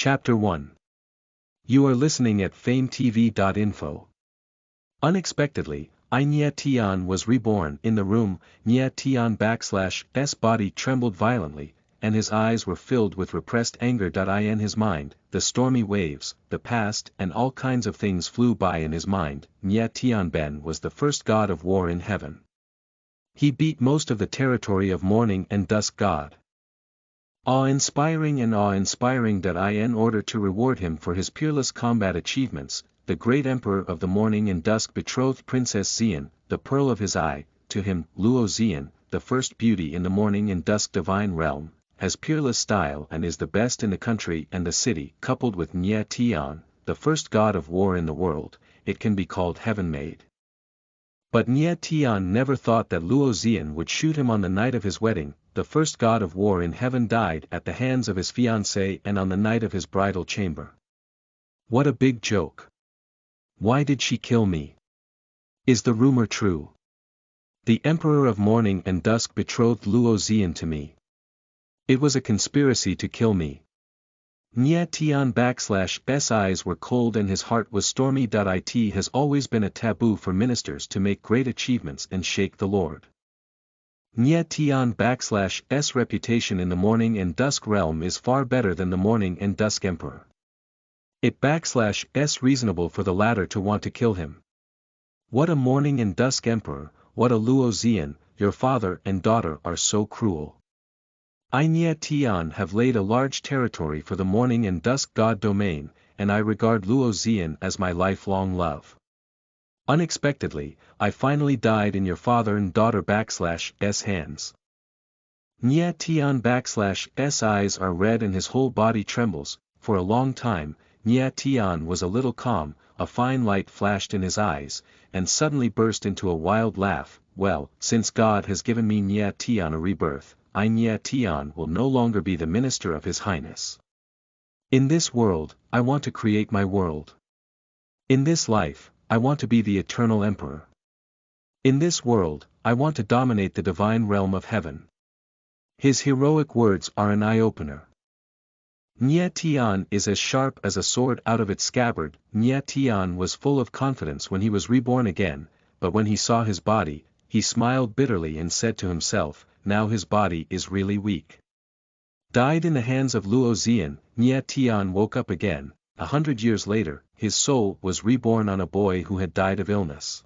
Chapter 1. You are listening at FameTV.info. Unexpectedly, Nye Tian was reborn in the room. Nye Tian*'s body trembled violently, and his eyes were filled with repressed anger. In his mind, the stormy waves, the past, and all kinds of things flew by in his mind. Nye Tian was the first god of war in heaven. He beat most of the territory of morning and dusk god. Awe-inspiring. In order to reward him for his peerless combat achievements, the great emperor of the morning and dusk betrothed Princess Xian, the pearl of his eye, to him. Luo Xian, the first beauty in the morning and dusk divine realm, has peerless style and is the best in the country and the city. Coupled with Nye Tian, the first god of war in the world, it can be called heaven-made. But Nye Tian never thought that Luo Xian would shoot him on the night of his wedding. The first god of war in heaven died at the hands of his fiancée and on the night of his bridal chamber. What a big joke. Why did she kill me? Is the rumor true? The emperor of morning and dusk betrothed Luo Xian to me. It was a conspiracy to kill me. Nye Tian**'s eyes were cold and his heart was stormy. It has always been a taboo for ministers to make great achievements and shake the Lord. Nye Tian**'s reputation in the morning and dusk realm is far better than the morning and dusk emperor. It's reasonable for the latter to want to kill him. What a morning and dusk emperor, what a Luo Xian, your father and daughter are so cruel. Nye Tian have laid a large territory for the morning and dusk god domain, and I regard Luo Xian as my lifelong love. Unexpectedly, I finally died in your father and daughter**'s hands. Nye Tian**'s eyes are red and his whole body trembles. For a long time, Nye Tian was a little calm, a fine light flashed in his eyes, and suddenly burst into a wild laugh. Well, since God has given me Nye Tian a rebirth, Nye Tian will no longer be the minister of His Highness. In this world, I want to create my world. In this life, I want to be the eternal emperor. In this world, I want to dominate the divine realm of heaven. His heroic words are an eye-opener. Nye Tian is as sharp as a sword out of its scabbard. Nye Tian was full of confidence when he was reborn again, but when he saw his body, he smiled bitterly and said to himself, now his body is really weak. Died in the hands of Luo Xian. Nye Tian woke up again. 100 years later, his soul was reborn on a boy who had died of illness.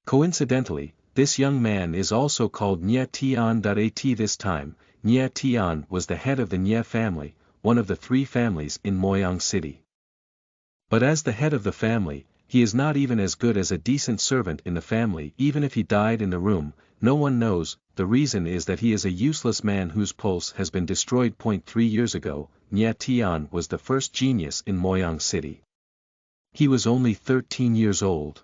Coincidentally, this young man is also called Nye Tian. This time, Nye Tian was the head of the Nye family, one of the 3 families in Moyang City. But as the head of the family, he is not even as good as a decent servant in the family. Even if he died in the room, no one knows. The reason is that he is a useless man whose pulse has been destroyed. 3 years ago, Nye Tian was the first genius in Moyang City. He was only 13 years old.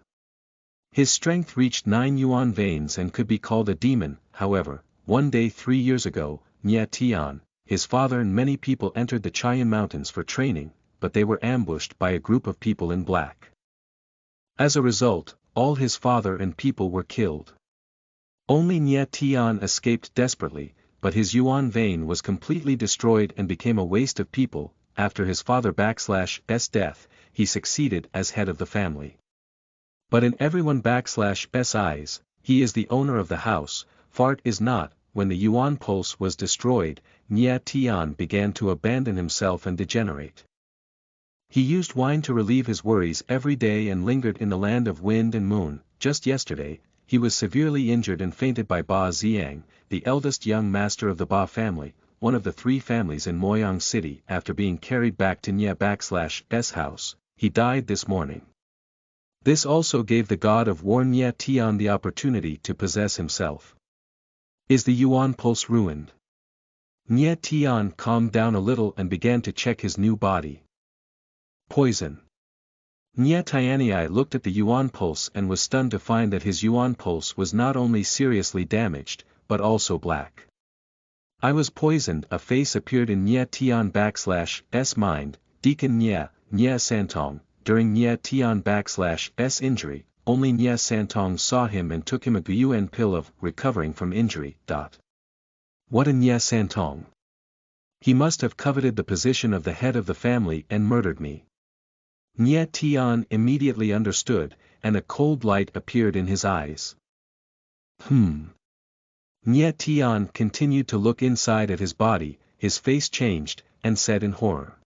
His strength reached 9 yuan veins and could be called a demon. However, one day 3 years ago, Nye Tian, his father and many people entered the Cheyenne Mountains for training, but they were ambushed by a group of people in black. As a result, all his father and people were killed. Only Nye Tian escaped desperately, but his yuan vein was completely destroyed and became a waste of people. After his father**s death, he succeeded as head of the family. But in everyone**s eyes, he is the owner of the house. Fart is not. When the yuan pulse was destroyed, Nye Tian began to abandon himself and degenerate. He used wine to relieve his worries every day and lingered in the land of wind and moon. Just yesterday, he was severely injured and fainted by Ba Xiang, the eldest young master of the Ba family, one of the 3 families in Moyang City. After being carried back to Nye**s house, he died this morning. This also gave the god of war Nye Tian the opportunity to possess himself. Is the yuan pulse ruined? Nye Tian calmed down a little and began to check his new body. Poison. Nye Tianyi looked at the yuan pulse and was stunned to find that his yuan pulse was not only seriously damaged, but also black. I was poisoned. A face appeared in Nye Tian**s mind. Deacon Nye Santong. During Nye Tian**s injury, only Nye Santong saw him and took him a guan pill of recovering from injury. What a Nye Santong! He must have coveted the position of the head of the family and murdered me. Nye Tian immediately understood, and a cold light appeared in his eyes. Nye Tian continued to look inside at his body, his face changed, and said in horror.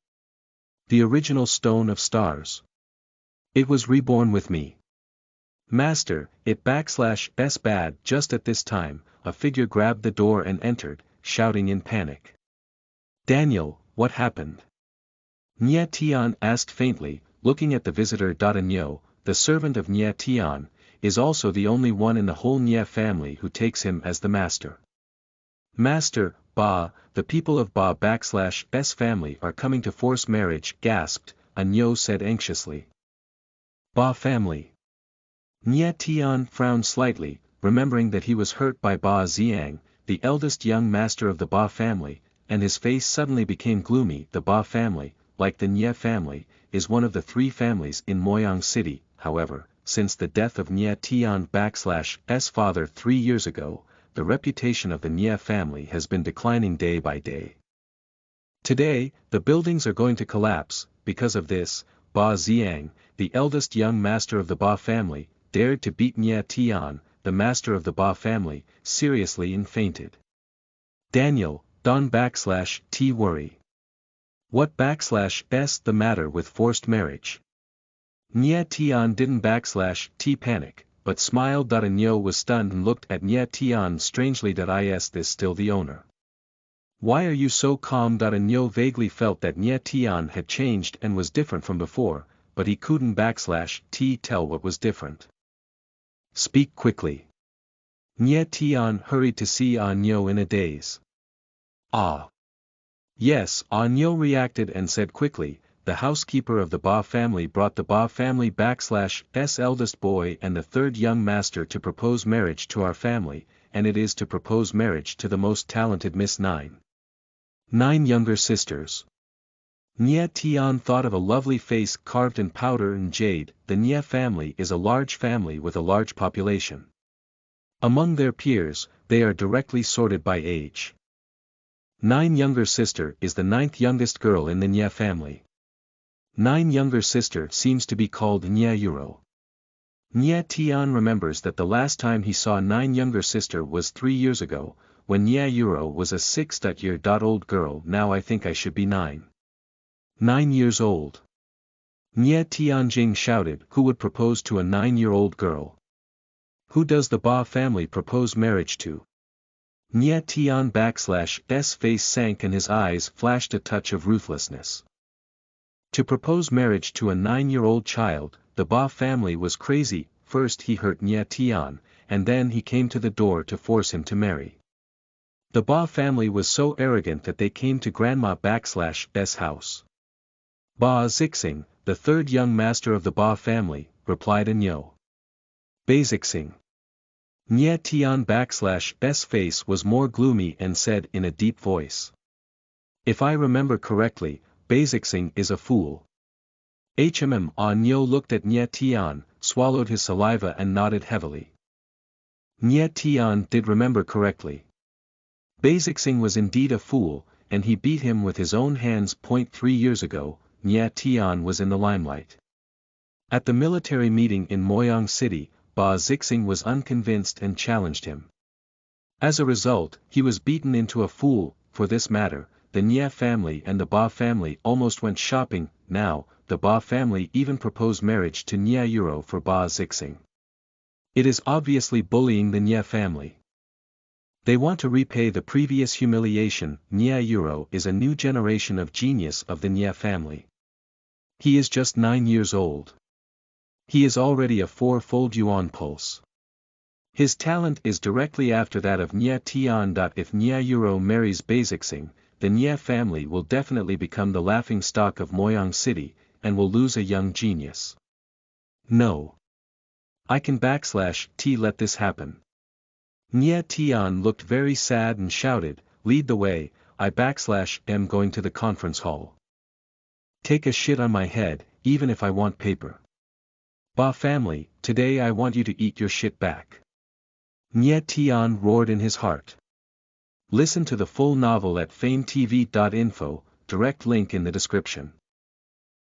The original stone of stars. It was reborn with me. Master, it/s bad. Just at this time, a figure grabbed the door and entered, shouting in panic. Daniel, what happened? Nye Tian asked faintly, looking at the visitor. Nyo, the servant of Nye Tian, is also the only one in the whole Nye family who takes him as the master. Master, Ba, the people of Ba/s family are coming to force marriage, gasped, Nyo said anxiously. Ba family. Nye Tian frowned slightly, remembering that he was hurt by Ba Xiang, the eldest young master of the Ba family, and his face suddenly became gloomy. The Ba family, like the Nye family, is one of the three families in Moyang City. However, since the death of Nye Tian/s father 3 years ago, the reputation of the Nye family has been declining day by day. Today, the buildings are going to collapse. Because of this, Ba Xiang, the eldest young master of the Ba family, dared to beat Nye Tian, the master of the Ba family, seriously and fainted. Daniel, Don/T worry. What/s the matter with forced marriage? Nye Tian didn't/T panic, but smiled. Nyo was stunned and looked at Nye Tian strangely. Is this still the owner? Why are you so calm? Nyo vaguely felt that Nye Tian had changed and was different from before, but he couldn't/T tell what was different. Speak quickly. Nye Tian hurried to see Nyo in a daze. Ah. Yes, Nyo reacted and said quickly, the housekeeper of the Ba family brought the Ba family/s eldest boy and the third young master to propose marriage to our family, and it is to propose marriage to the most talented Miss 9 younger sisters. Nye Tian thought of a lovely face carved in powder and jade. The Nye family is a large family with a large population. Among their peers, they are directly sorted by age. 9 younger sister is the 9th youngest girl in the Nye family. 9 younger sister seems to be called Nye Yuro. Nye Tian remembers that the last time he saw 9 younger sister was 3 years ago, when Nye Yuro was a 6-year-old girl. Now I think I should be 9 years old. Nye Tianjing shouted. Who would propose to a 9-year-old girl? Who does the Ba family propose marriage to? Nye Tian/s face sank and his eyes flashed a touch of ruthlessness. To propose marriage to a 9-year-old child, the Ba family was crazy. First he hurt Nye Tian, and then he came to the door to force him to marry. The Ba family was so arrogant that they came to Grandma/s house. Ba Zixing, the third young master of the Ba family, replied Nyo. Bazixing. Nye Tian/s face was more gloomy and said in a deep voice. If I remember correctly, Bazixing is a fool. Nyo looked at Nye Tian, swallowed his saliva and nodded heavily. Nye Tian did remember correctly. Bazixing was indeed a fool, and he beat him with his own hands. 3 years ago, Nye Tian was in the limelight. At the military meeting in Moyang City, Ba Zixing was unconvinced and challenged him. As a result, he was beaten into a fool. For this matter, the Nye family and the Ba family almost went shopping. Now, the Ba family even proposed marriage to Nye Yuro for Ba Zixing. It is obviously bullying the Nye family. They want to repay the previous humiliation. Nye Yuro is a new generation of genius of the Nye family. He is just 9 years old. He is already a 4-fold yuan pulse. His talent is directly after that of Nye Tian. If Nye Yuro marries Bazixing, the Nye family will definitely become the laughing stock of Moyang City, and will lose a young genius. No. I can/T let this happen. Nye Tian looked very sad and shouted, lead the way, I/am going to the conference hall. Take a shit on my head, even if I want paper. Ba family, today I want you to eat your shit back. Nye Tian roared in his heart. Listen to the full novel at FameTV.info, direct link in the description.